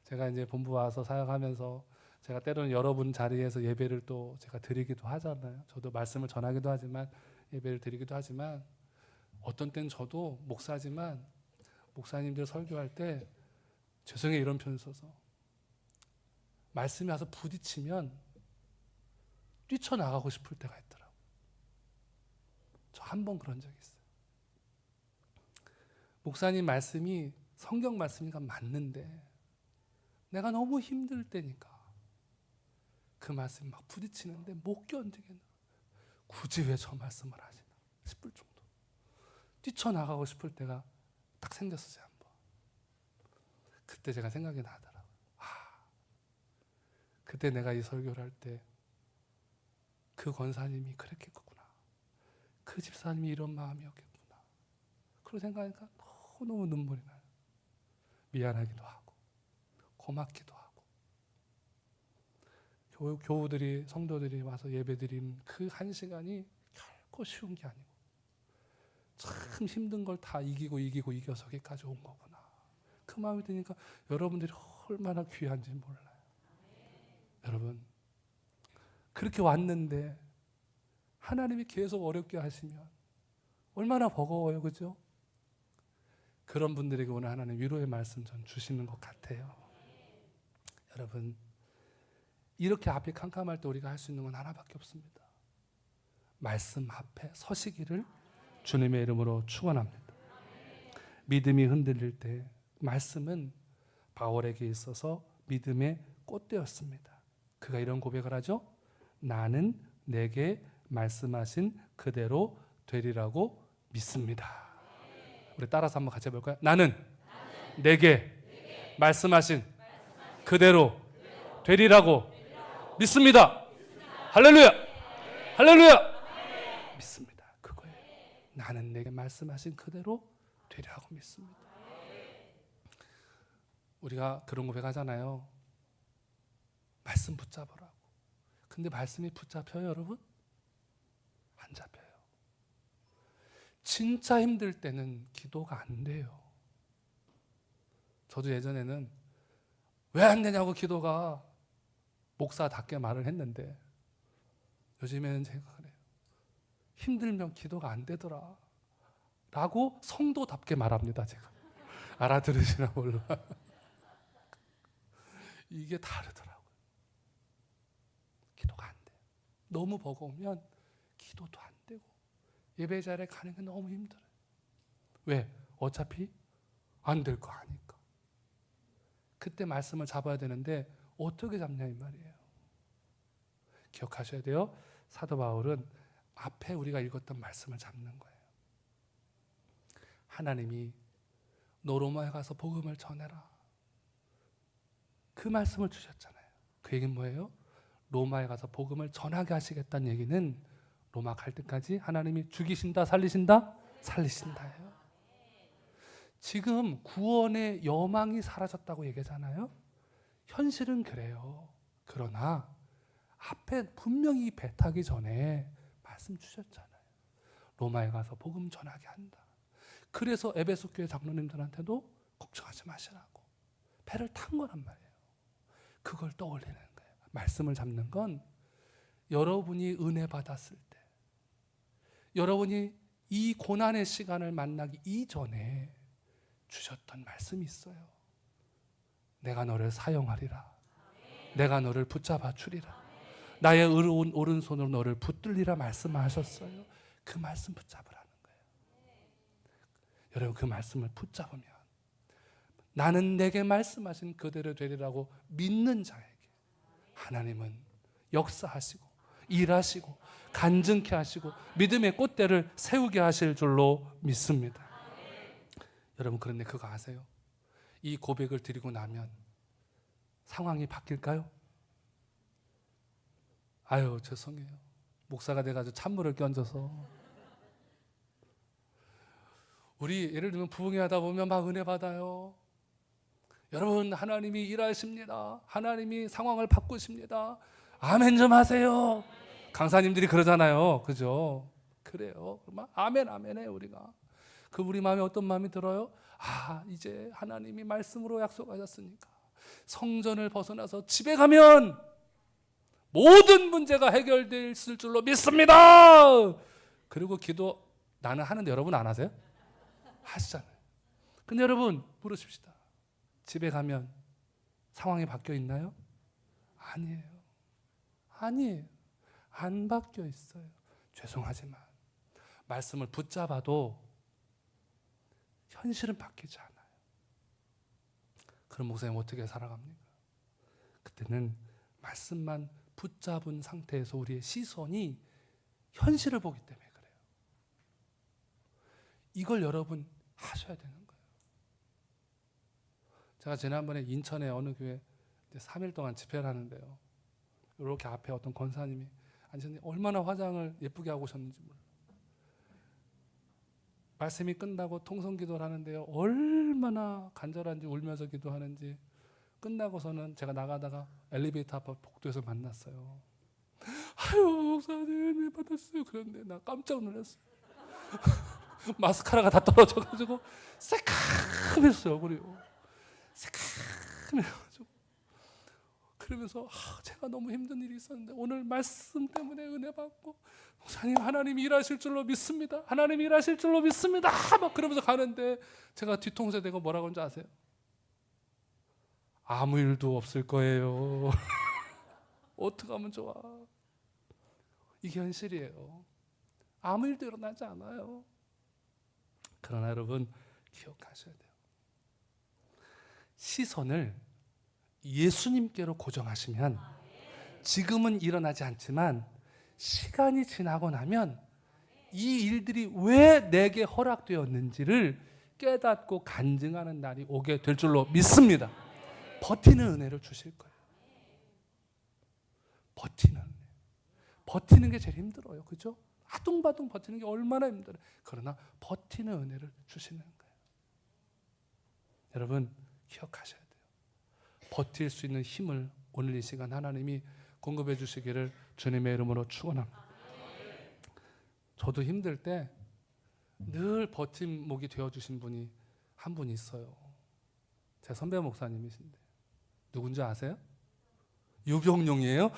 제가 이제 본부 와서 사역하면서 제가 때로는 여러분 자리에서 예배를 또 제가 드리기도 하잖아요. 저도 말씀을 전하기도 하지만 예배를 드리기도 하지만 어떤 때는 저도 목사지만 목사님들 설교할 때 죄송해요 이런 표현 써서 말씀이 와서 부딪히면 뛰쳐나가고 싶을 때가 있더라고요. 저 한 번 그런 적이 있어요. 목사님 말씀이 성경 말씀이니까 맞는데 내가 너무 힘들 때니까 그 말씀이 막 부딪히는데 못 견디겠나. 굳이 왜 저 말씀을 하시나 싶을 정도. 뛰쳐나가고 싶을 때가 딱 생겼어요. 한 번. 그때 제가 생각이 나더라고요. 그때 내가 이 설교를 할 때 그 권사님이 그랬겠구나. 그 집사님이 이런 마음이었겠구나. 그런 생각하니까 너무 눈물이 나요. 미안하기도 하고 고맙기도 하고 교우들이 성도들이 와서 예배드린 그 한 시간이 결코 쉬운 게 아니고 참 힘든 걸 다 이겨서 여기까지 온 거구나. 그 마음이 드니까 여러분들이 얼마나 귀한지 몰라요. 여러분 그렇게 왔는데 하나님이 계속 어렵게 하시면 얼마나 버거워요. 그죠? 그런 분들에게 오늘 하나님 위로의 말씀 좀 주시는 것 같아요. 여러분 이렇게 앞이 캄캄할 때 우리가 할 수 있는 건 하나밖에 없습니다. 말씀 앞에 서시기를 주님의 이름으로 축원합니다. 믿음이 흔들릴 때 말씀은 바울에게 있어서 믿음의 꽃대였습니다. 그가 이런 고백을 하죠. 나는 내게 말씀하신 그대로 되리라고 믿습니다. 우리 따라서 한번 같이 해볼까요? 나는 내게 말씀하신 그대로 되리라고 믿습니다. 할렐루야! 할렐루야! 믿습니다. 그거예요. 나는 내게 말씀하신 그대로 되리라고 믿습니다. 우리가 그런 고백하잖아요. 말씀 붙잡으라고. 근데 말씀이 붙잡혀요, 여러분? 안 잡혀요. 진짜 힘들 때는 기도가 안 돼요. 저도 예전에는 왜 안 되냐고 기도가 목사답게 말을 했는데 요즘에는 제가 그래요. 힘들면 기도가 안 되더라 라고 성도답게 말합니다. 제가 알아들으시나 몰라. 이게 다르더라고요. 기도가 안 돼요. 너무 버거우면 기도도 안 되고 예배 자리에 가는 게 너무 힘들어요. 왜? 어차피 안 될 거 아니까. 그때 말씀을 잡아야 되는데 어떻게 잡냐 이 말이에요. 기억하셔야 돼요. 사도 바울은 앞에 우리가 읽었던 말씀을 잡는 거예요. 하나님이 너 로마에 가서 복음을 전해라. 그 말씀을 주셨잖아요. 그 얘기는 뭐예요? 로마에 가서 복음을 전하게 하시겠다는 얘기는 로마 갈 때까지 하나님이 죽이신다 살리신다? 살리신다예요. 지금 구원의 여망이 사라졌다고 얘기하잖아요. 현실은 그래요. 그러나 앞에 분명히 배 타기 전에 말씀 주셨잖아요. 로마에 가서 복음 전하게 한다. 그래서 에베소 교회 장로님들한테도 걱정하지 마시라고 배를 탄 거란 말이에요. 그걸 떠올리는 거예요. 말씀을 잡는 건 여러분이 은혜 받았을 때, 여러분이 이 고난의 시간을 만나기 이전에 주셨던 말씀이 있어요. 내가 너를 사용하리라. 내가 너를 붙잡아 주리라. 나의 오른손으로 너를 붙들리라 말씀하셨어요. 그 말씀 붙잡으라는 거예요. 여러분 그 말씀을 붙잡으면 나는 내게 말씀하신 그대로 되리라고 믿는 자에게 하나님은 역사하시고 일하시고 간증케 하시고 믿음의 꽃대를 세우게 하실 줄로 믿습니다. 여러분 그런데 그거 아세요? 이 고백을 드리고 나면 상황이 바뀔까요? 아유 죄송해요. 목사가 돼가지고 찬물을 끼얹어서 우리 예를 들면 부흥회 하다 보면 막 은혜 받아요. 여러분, 하나님이 일하십니다. 하나님이 상황을 바꾸십니다. 아멘 좀 하세요. 강사님들이 그러잖아요. 그죠? 그래요. 아멘 아멘 해 우리가. 그 우리 마음에 어떤 마음이 들어요? 아, 이제 하나님이 말씀으로 약속하셨으니까 성전을 벗어나서 집에 가면 모든 문제가 해결될 줄로 믿습니다. 그리고 기도 나는 하는데 여러분 안 하세요? 하시잖아요. 근데 여러분 물으십시다. 집에 가면 상황이 바뀌어 있나요? 아니에요. 아니에요. 안 바뀌어 있어요. 죄송하지만 말씀을 붙잡아도 현실은 바뀌지 않아요. 그럼 목사님 어떻게 살아갑니까? 그때는 말씀만 붙잡은 상태에서 우리의 시선이 현실을 보기 때문에 그래요. 이걸 여러분 하셔야 되는 거예요. 제가 지난번에 인천의 어느 교회 3일 동안 집회를 하는데요. 이렇게 앞에 어떤 권사님이 앉으셨는데 얼마나 화장을 예쁘게 하고 오셨는지 몰라요. 말씀이 끝나고 통성기도를 하는데요. 얼마나 간절한지 울면서 기도하는지 끝나고서는 제가 나가다가 엘리베이터 앞 복도에서 만났어요. 아유 목사님 은혜 받았어요. 그런데 나 깜짝 놀랐어요. 마스카라가 다 떨어져가지고 새카매졌어요. 얼굴이 새카매가지고 그러면서 제가 너무 힘든 일이 있었는데 오늘 말씀 때문에 은혜 받고 목사님 하나님이 일하실 줄로 믿습니다. 하나님이 일하실 줄로 믿습니다. 막 그러면서 가는데 제가 뒤통수에 대고 뭐라고 하는지 아세요? 아무 일도 없을 거예요. 어떻게 하면 좋아? 이게 현실이에요. 아무 일도 일어나지 않아요. 그러나 여러분 기억하셔야 돼요. 시선을 예수님께로 고정하시면 지금은 일어나지 않지만 시간이 지나고 나면 이 일들이 왜 내게 허락되었는지를 깨닫고 간증하는 날이 오게 될 줄로 믿습니다. 버티는 은혜를 주실 거예요. 버티는 게 제일 힘들어요. 그죠? 아둥바둥 버티는 게 얼마나 힘들어요. 그러나 버티는 은혜를 주시는 거예요. 여러분 기억하셔야 돼요. 버틸 수 있는 힘을 오늘 이 시간 하나님이 공급해 주시기를 주님의 이름으로 축원합니다. 저도 힘들 때 늘 버팀목이 되어주신 분이 한 분 있어요. 제 선배 목사님이신데 누군지 아세요? 유병룡이에요?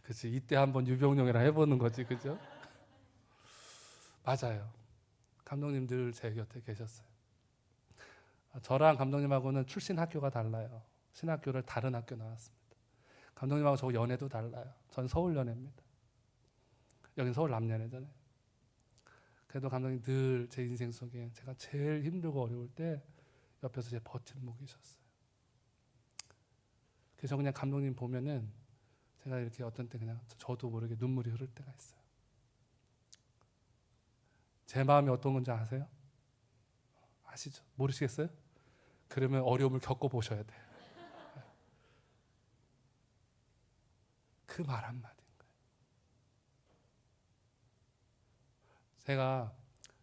그치, 이때 한번 유병룡이랑 해보는 거지, 그죠? 맞아요. 감독님 늘 제 곁에 계셨어요. 저랑 감독님하고는 출신 학교가 달라요. 신학교를 다른 학교 나왔습니다. 감독님하고 저 연애도 달라요. 전 서울연애입니다. 여긴 서울남연애잖아요. 그래도 감독님 늘 제 인생 속에 제가 제일 힘들고 어려울 때 옆에서 제 버팀목이셨어요. 그래서 그냥 감독님 보면은 제가 이렇게 어떤 때 그냥 저도 모르게 눈물이 흐를 때가 있어요. 제 마음이 어떤 건지 아세요? 아시죠? 모르시겠어요? 그러면 어려움을 겪어보셔야 돼요. 그 말 한마디인 거예요. 제가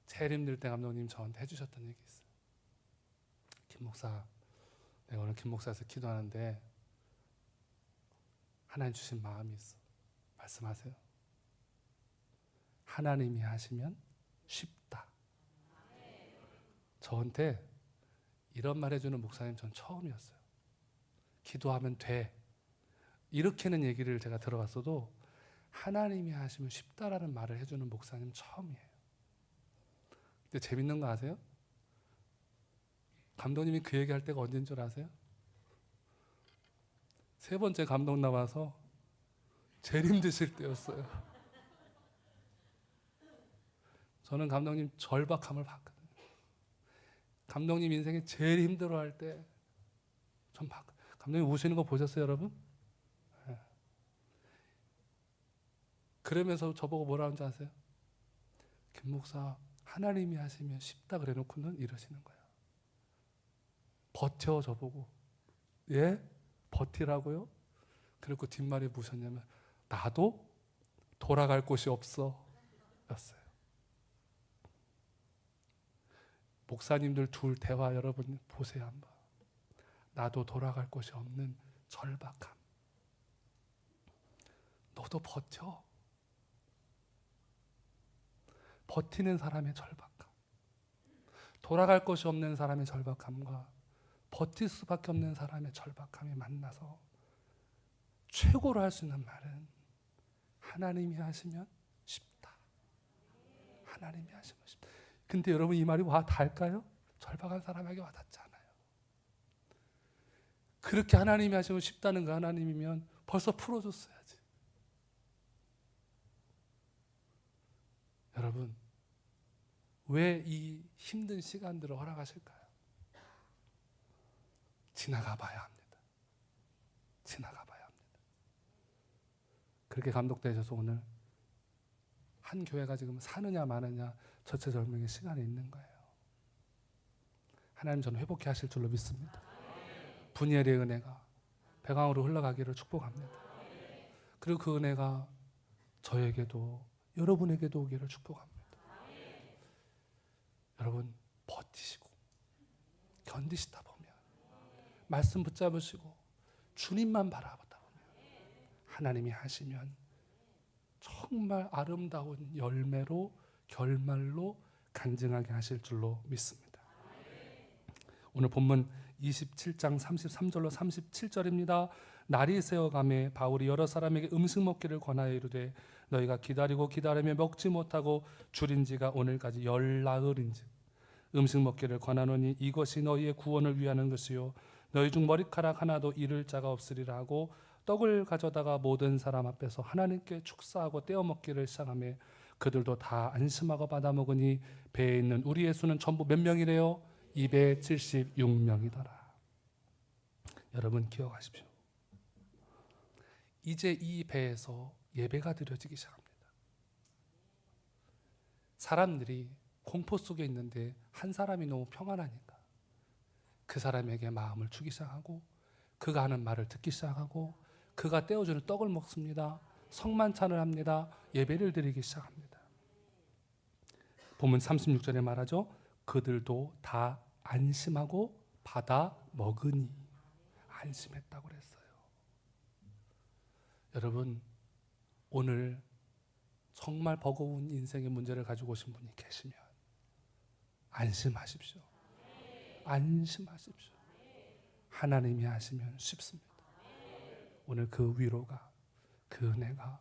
제일 힘들 때 감독님 저한테 해주셨던 얘기 있어요. 김 목사, 내가 오늘 김 목사에서 기도하는데 하나님 주신 마음이 있어. 말씀하세요. 하나님이 하시면 쉽다. 저한테 이런 말 해주는 목사님 전 처음이었어요. 기도하면 돼. 이렇게는 얘기를 제가 들어봤어도 하나님이 하시면 쉽다라는 말을 해주는 목사님 처음이에요. 근데 재밌는 거 아세요? 감독님이 그 얘기할 때가 언제인 줄 아세요? 3번째 감독 나와서 제일 힘드실 때였어요. 저는 감독님 절박함을 봤거든요. 감독님 인생에 제일 힘들어할 때 전 봤거든요. 감독님 우시는 거 보셨어요, 여러분? 네. 그러면서 저보고 뭐라 하는지 아세요? 김 목사, 하나님이 하시면 쉽다 그래 놓고는 이러시는 거예요. 버텨 저보고. 예? 버티라고요? 그리고 뒷말이 무엇이었냐면 나도 돌아갈 곳이 없어 였어요. 목사님들 둘 대화 여러분 보세요 한번. 나도 돌아갈 곳이 없는 절박함. 너도 버텨. 버티는 사람의 절박함. 돌아갈 곳이 없는 사람의 절박함과 버틸 수밖에 없는 사람의 절박함이 만나서 최고로 할 수 있는 말은 하나님이 하시면 쉽다. 하나님이 하시면 쉽다. 근데 여러분 이 말이 와 닿을까요? 절박한 사람에게 와 닿지 않아요. 그렇게 하나님이 하시면 쉽다는 거 하나님이면 벌써 풀어줬어야지. 여러분 왜 이 힘든 시간들을 허락하실까요? 지나가 봐야 합니다. 지나가 봐야 합니다. 그렇게 감독되셔서 오늘 한 교회가 지금 사느냐 마느냐 절체절명의 시간에 있는 거예요. 하나님 저는 회복해 하실 줄로 믿습니다. 분열의 은혜가 배강으로 흘러가기를 축복합니다. 그리고 그 은혜가 저에게도 여러분에게도 오기를 축복합니다. 여러분 버티시고 견디시다 보면 말씀 붙잡으시고 주님만 바라보다 보면 하나님이 하시면 정말 아름다운 열매로 결말로 간증하게 하실 줄로 믿습니다. 오늘 본문 27장 33절로 37절입니다. 날이 새어가매 바울이 여러 사람에게 음식 먹기를 권하여 이르되 너희가 기다리고 기다리며 먹지 못하고 줄인 지가 오늘까지 열나흘인즉 음식 먹기를 권하노니 이것이 너희의 구원을 위하는 것이요 너희 중 머리카락 하나도 잃을 자가 없으리라 하고 떡을 가져다가 모든 사람 앞에서 하나님께 축사하고 떼어 먹기를 시작하며 그들도 다 안심하고 받아 먹으니 배에 있는 우리의 수는 전부 몇 명이래요? 276명이더라. 여러분 기억하십시오. 이제 이 배에서 예배가 드려지기 시작합니다. 사람들이 공포 속에 있는데 한 사람이 너무 평안하니까 그 사람에게 마음을 주기 시작하고 그가 하는 말을 듣기 시작하고 그가 떼어주는 떡을 먹습니다. 성만찬을 합니다. 예배를 드리기 시작합니다. 본문 36절에 말하죠. 그들도 다 안심하고 받아 먹으니 안심했다고 그랬어요. 여러분 오늘 정말 버거운 인생의 문제를 가지고 오신 분이 계시면 안심하십시오. 안심하십시오. 하나님이 하시면 쉽습니다. 오늘 그 위로가 그 은혜가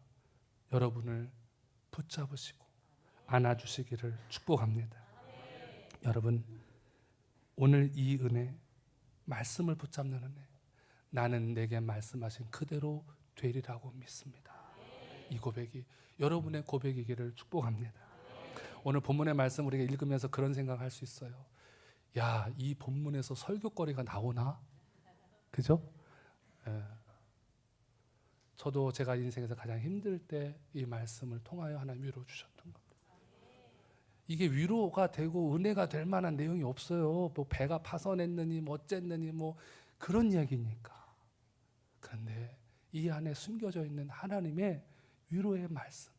여러분을 붙잡으시고 안아주시기를 축복합니다. 여러분 오늘 이 은혜 말씀을 붙잡는 은혜 나는 내게 말씀하신 그대로 되리라고 믿습니다. 이 고백이 여러분의 고백이기를 축복합니다. 오늘 본문의 말씀 우리가 읽으면서 그런 생각할 수 있어요. 야, 이 본문에서 설교거리가 나오나? 그죠? 예. 저도 제가 인생에서 가장 힘들 때 이 말씀을 통하여 하나님 위로 주셨던 겁니다. 이게 위로가 되고 은혜가 될 만한 내용이 없어요. 뭐 배가 파선했느니 뭐 어쨌느니 뭐 그런 이야기니까. 그런데 이 안에 숨겨져 있는 하나님의 위로의 말씀,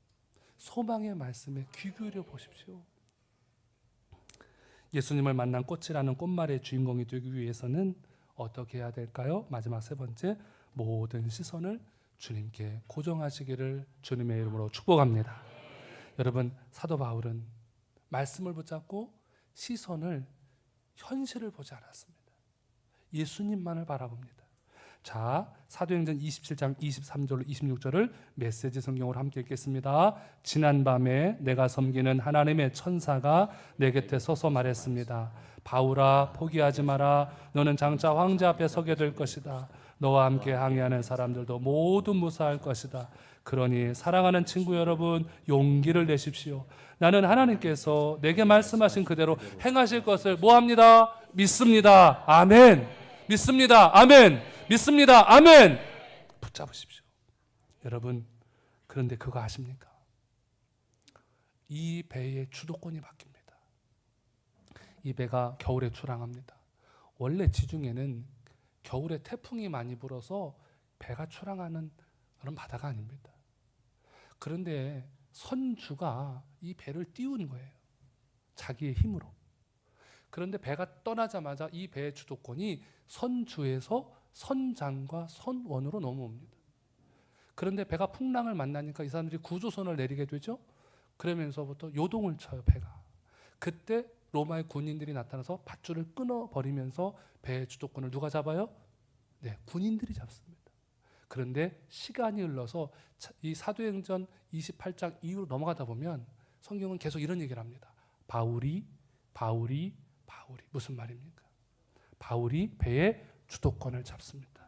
소망의 말씀에 귀 기울여 보십시오. 예수님을 만난 꽃이라는 꽃말의 주인공이 되기 위해서는 어떻게 해야 될까요? 마지막 세 번째, 모든 시선을 주님께 고정하시기를 주님의 이름으로 축복합니다. 여러분 사도 바울은 말씀을 붙잡고 시선을 현실을 보지 않았습니다. 예수님만을 바라봅니다. 자, 사도행전 27장 23절로 26절을 메시지 성경으로 함께 읽겠습니다. 지난밤에 내가 섬기는 하나님의 천사가 내 곁에 서서 말했습니다. 바울아, 포기하지 마라. 너는 장차 황제 앞에 서게 될 것이다. 너와 함께 항해하는 사람들도 모두 무사할 것이다. 그러니 사랑하는 친구 여러분, 용기를 내십시오. 나는 하나님께서 내게 말씀하신 그대로 행하실 것을 뭐합니다? 믿습니다. 아멘. 믿습니다. 아멘. 믿습니다. 아멘. 붙잡으십시오. 여러분, 그런데 그거 아십니까? 이 배의 주도권이 바뀝니다. 이 배가 겨울에 출항합니다. 원래 지중해는 겨울에 태풍이 많이 불어서 배가 출항하는 그런 바다가 아닙니다. 그런데 선주가 이 배를 띄운 거예요. 자기의 힘으로. 그런데 배가 떠나자마자 이 배의 주도권이 선주에서 선장과 선원으로 넘어옵니다. 그런데 배가 풍랑을 만나니까 이 사람들이 구조선을 내리게 되죠. 그러면서부터 요동을 쳐요, 배가. 그때 로마의 군인들이 나타나서 밧줄을 끊어버리면서 배의 주도권을 누가 잡아요? 네, 군인들이 잡습니다. 그런데 시간이 흘러서 이 사도행전 28장 이후로 넘어가다 보면 성경은 계속 이런 얘기를 합니다. 바울이 무슨 말입니까? 바울이 배의 주도권을 잡습니다.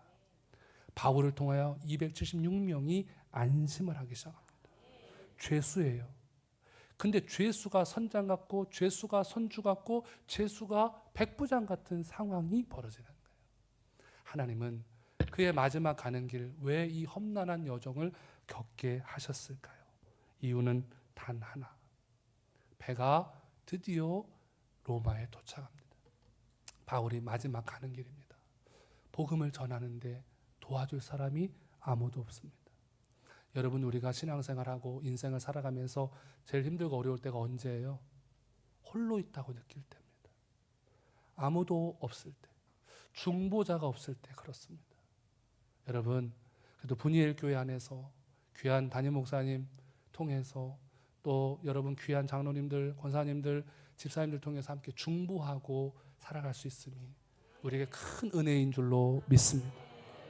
바울을 통하여 276명이 안심을 하기 시작합니다. 죄수예요. 근데 죄수가 선장 같고 죄수가 선주 같고 죄수가 백부장 같은 상황이 벌어지는 거예요. 하나님은 그의 마지막 가는 길 왜 이 험난한 여정을 겪게 하셨을까요? 이유는 단 하나. 배가 드디어 로마에 도착합니다. 바울이 마지막 가는 길입니다. 복음을 전하는데 도와줄 사람이 아무도 없습니다. 여러분, 우리가 신앙생활하고 인생을 살아가면서 제일 힘들고 어려울 때가 언제예요? 홀로 있다고 느낄 때입니다. 아무도 없을 때, 중보자가 없을 때 그렇습니다. 여러분, 그래도 분이엘 교회 안에서 귀한 담임 목사님 통해서 또 여러분 귀한 장로님들, 권사님들, 집사님들 통해서 함께 중보하고 살아갈 수 있음이 우리에게 큰 은혜인 줄로 믿습니다.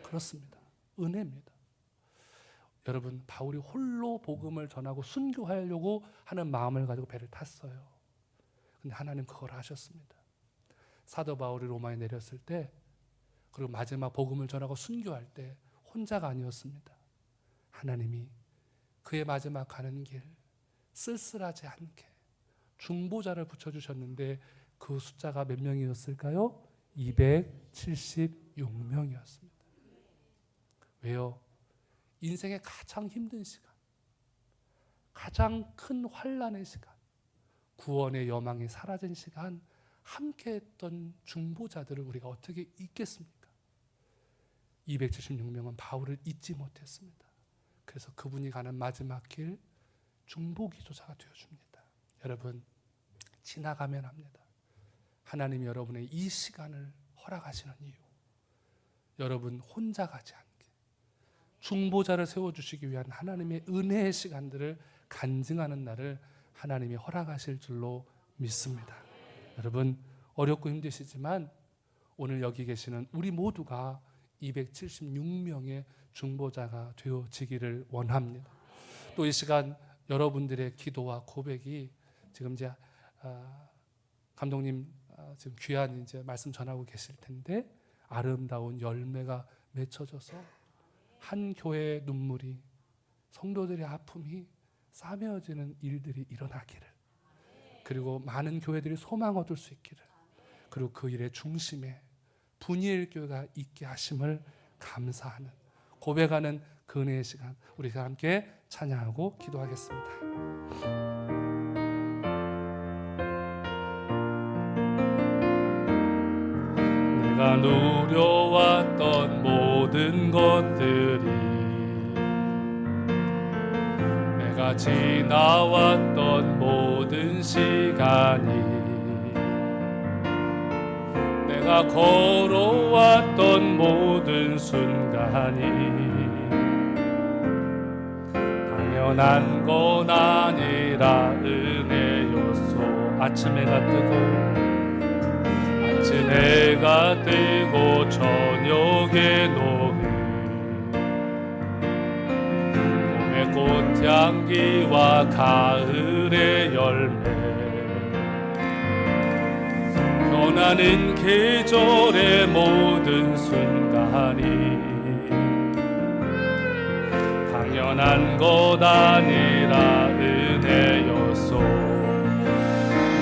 그렇습니다. 은혜입니다. 여러분, 바울이 홀로 복음을 전하고 순교하려고 하는 마음을 가지고 배를 탔어요. 근데 하나님 그걸 하셨습니다. 사도 바울이 로마에 내렸을 때, 그리고 마지막 복음을 전하고 순교할 때 혼자가 아니었습니다. 하나님이 그의 마지막 가는 길 쓸쓸하지 않게 중보자를 붙여주셨는데 그 숫자가 몇 명이었을까요? 276명이었습니다. 왜요? 인생의 가장 힘든 시간, 가장 큰 환난의 시간, 구원의 여망이 사라진 시간 함께했던 중보자들을 우리가 어떻게 잊겠습니까? 276명은 바울을 잊지 못했습니다. 그래서 그분이 가는 마지막 길 중보기도자가 되어줍니다. 여러분, 지나가면 합니다. 하나님이 여러분의 이 시간을 허락하시는 이유, 여러분 혼자 가지 않게 중보자를 세워주시기 위한 하나님의 은혜의 시간들을 간증하는 날을 하나님이 허락하실 줄로 믿습니다. 여러분, 어렵고 힘드시지만 오늘 여기 계시는 우리 모두가 276명의 중보자가 되어지기를 원합니다. 또 이 시간 여러분들의 기도와 고백이 지금 이제 감독님 지금 귀한 이제 말씀 전하고 계실 텐데 아름다운 열매가 맺혀져서 한 교회의 눈물이, 성도들의 아픔이 싸매어지는 일들이 일어나기를, 그리고 많은 교회들이 소망 얻을 수 있기를, 그리고 그 일의 중심에 분이엘 교회가 있게 하심을 감사하는, 고백하는 그 은혜의 시간 우리가 함께 찬양하고 기도하겠습니다. 내가 누려왔던 모든 것들이, 내가 지나왔던 모든 시간이, 내가 걸어왔던 모든 순간이 당연한 건 아니라 은혜였소. 아침 해가 뜨고 아침 해가 뜨고 저녁에 노을, 봄의 꽃향기와 가을의 열매, 변하는 계절의 모든 순간이 당연한 것 아니라 은혜였소.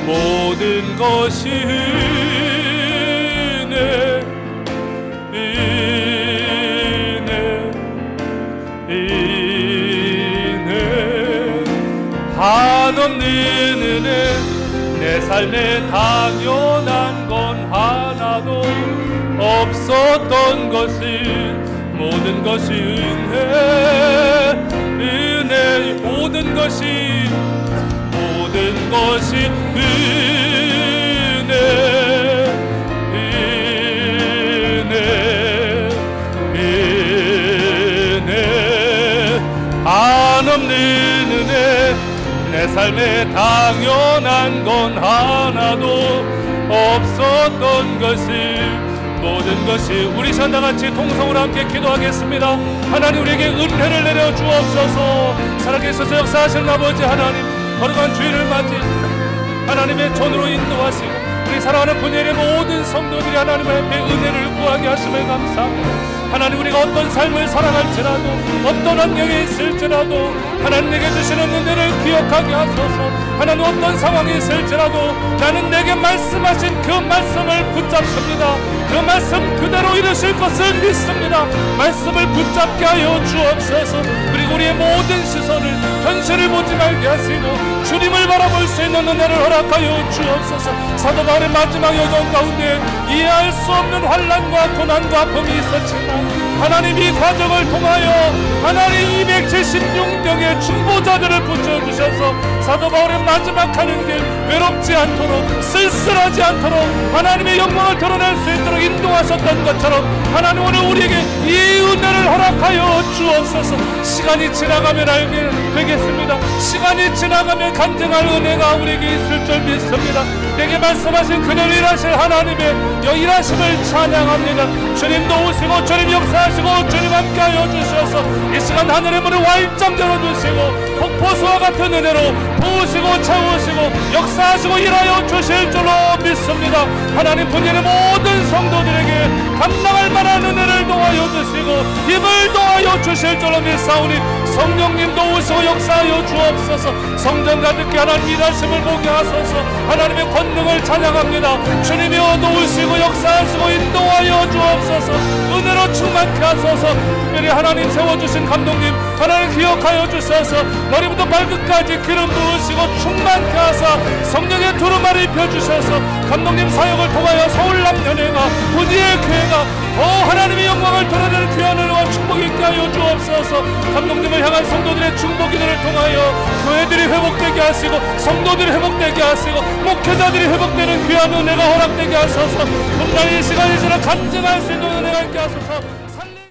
모든 것이 은혜, 한없는 은혜. 내 삶에 당연한 건 하나도 없었던 것을, 모든 것이 은혜, 모든 것이 은혜. 한없는 은혜 내 삶에 당연한 건 하나도 없었던 것을 모든 것이 우리 시간 다같이 통성으로 함께 기도하겠습니다. 하나님 우리에게 은혜를 내려 주옵소서. 살아계셔서 역사하시는 아버지 하나님 거룩한 주일을 맞이 하나님의 전으로 인도하시고 우리 사랑하는 분야의 모든 성도들이 하나님 앞에 은혜를 구하게 하심을 감사합니다. 하나님 우리가 어떤 삶을 살아갈지라도 어떤 환경에 있을지라도 하나님 내게 주시는 은혜를 기억하게 하소서. 하나님 어떤 상황에 있을지라도 나는 내게 말씀하신 그 말씀을 붙잡습니다. 그 말씀 그대로 이루실 것을 믿습니다. 말씀을 붙잡게 하여 주옵소서. 그리고 우리의 모든 시선을 현실을 보지 말게 하시고 주님을 바라볼 수 있는 은혜를 허락하여 주옵소서. 사도 바울의 마지막 여정 가운데 이해할 수 없는 환난과 고난과 아픔이 있었지만 하나님 이 과정을 통하여 하나님 276명의 중보자들을 붙여주셔서 사도 바울의 마지막 가는 길 외롭지 않도록 쓸쓸하지 않도록 하나님의 영광을 드러낼 수 있도록 인도하셨던 것처럼 하나님 오늘 우리에게 이 은혜를 허락하여 주옵소서. 시간이 지나가면 알게 되겠습니다. 시간이 지나가면 간증할 은혜가 우리에게 있을 줄 믿습니다. 내게 말씀하신 그대로 일하실 하나님의 일하심을 찬양합니다. 주님도 오시고 주님 역사하시고 주님 함께하여 주셔서 이 시간 하늘의 문을 활짝 열어주시고 폭포수와 같은 은혜로 부으시고 채우시고 역사하시고 일하여 주실 줄로 믿습니다. 하나님 분야의 모든 성도들에게 감당할 만한 은혜를 도와여 주시고 힘을 도와여 주실 줄로 믿사오니 성령님도 오시고 역사하여 주옵소서. 성전 가득히 하나님 일하심을 보게 하소서. 하나님의 권능을 찬양합니다. 주님이여 도우시고 역사하시고 인도하여 주옵소서. 은혜로 충만케 하소서. 특별히 하나님 세워주신 감독님 하나님 기억하여 주셔서 머리부터 발끝까지 기름 부으시고 충만케 하사 성령의 두루마리 입혀주셔서 감독님 사역을 통하여 서울 남녀회가 부디의 교회가 더 하나님의 영광을 드러내는 귀한 은혜와 축복이 있게 하여 주옵소서. 감독님을 향한 성도들의 중보 기도를 통하여 교회들이 회복되게 하시고 성도들이 회복되게 하시고 목회자들이 회복되는 귀한 은혜가 허락되게 하소서. 분명히 시간이 지나 간증할 수 있는 은혜가 있게 하소서.